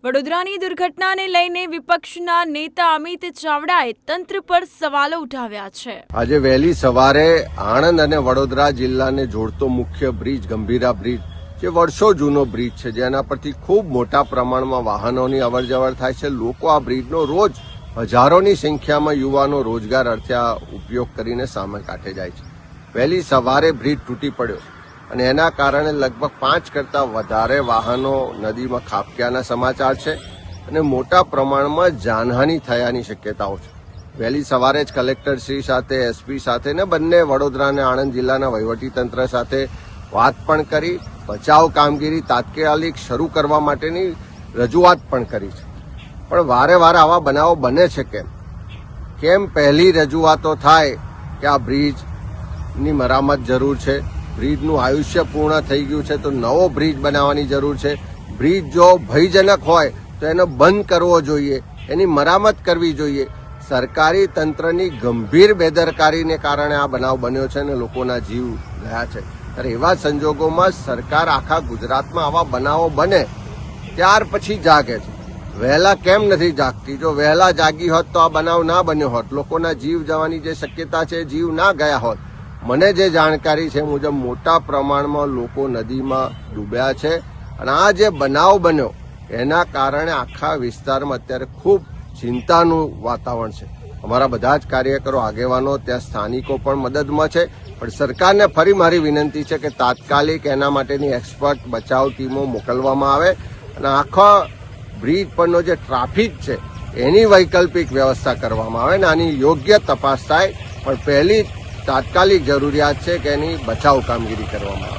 વડોદરાની દુર્ઘટનાને લઈને વિપક્ષના નેતા અમિત ચાવડાએ તંત્ર પર સવાલો ઉઠાવ્યા છે। આજે વહેલી સવારે આણંદ અને વડોદરા જિલ્લાને જોડતો મુખ્ય બ્રિજ ગંભીરા બ્રિજ જે વર્ષો જૂનો બ્રિજ છે, જેના પરથી ખૂબ મોટા પ્રમાણમાં વાહનોની અવરજવર થાય છે। લોકો આ બ્રિજનો રોજ હજારોની સંખ્યામાં યુવાનો રોજગાર અર્થે આ ઉપયોગ કરીને સામે કાંઠે જાય છે। વહેલી સવારે બ્રિજ તૂટી પડ્યો અને એના કારણે લગભગ 5 કરતા વધારે વાહનો નદીમાં ખાબક્યાના સમાચાર છે અને મોટા પ્રમાણમાં જાનહાનિ થયાની શક્યતાઓ છે। વહેલી સવારે જ કલેક્ટરશ્રી સાથે, એસપી સાથે ને બંને વડોદરા અને આણંદ જિલ્લાના વહીવટીતંત્ર સાથે વાત પણ કરી, બચાવ કામગીરી તાત્કાલિક શરૂ કરવા માટેની રજૂઆત પણ કરી છે। પણ વારે વારે આવા બનાવો બને છે કેમ? પહેલી રજૂઆતો થાય કે આ બ્રિજની મરામત જરૂર છે, બ્રિજનું આયુષ્ય પૂર્ણ થઈ ગયું છે તો નવો બ્રિજ બનાવવાની જરૂર છે। બ્રિજ જો ભયજનક હોય તો એને બંધ કરવો જોઈએ, એની મરામત કરવી જોઈએ। સરકારી તંત્રની ગંભીર બેદરકારીને કારણે આ બનાવ બન્યો છે અને લોકોના જીવ ગયા છે। ત્યારે એવા સંજોગોમાં સરકાર આખા ગુજરાતમાં આવા બનાવો બને ત્યાર પછી જાગે છે, વહેલા કેમ નથી જાગતી? જો વહેલા જાગી હોત તો આ બનાવ ના બન્યો હોત, લોકોના જીવ જવાની જે શક્યતા છે, જીવ ના ગયા હોત। મને જે જાણકારી છે મુજબ મોટા પ્રમાણમાં લોકો નદીમાં ડૂબ્યા છે અને આ જે બનાવ બન્યો એના કારણે આખા વિસ્તારમાં અત્યારે ખૂબ ચિંતાનું વાતાવરણ છે। અમારા બધા જ કાર્યકરો, આગેવાનો, ત્યાં સ્થાનિકો પણ મદદમાં છે, પણ સરકારને ફરી મારી વિનંતી છે કે તાત્કાલિક એના માટેની એક્સપર્ટ બચાવ ટીમો મોકલવામાં આવે અને આખા બ્રિજ પરનો જે ટ્રાફિક છે એની વૈકલ્પિક વ્યવસ્થા કરવામાં આવે અને આની યોગ્ય તપાસ થાય। પણ પહેલી તાત્કાલિક જરૂરિયાત છે કે એની બચાવ કામગીરી કરવામાં આવે।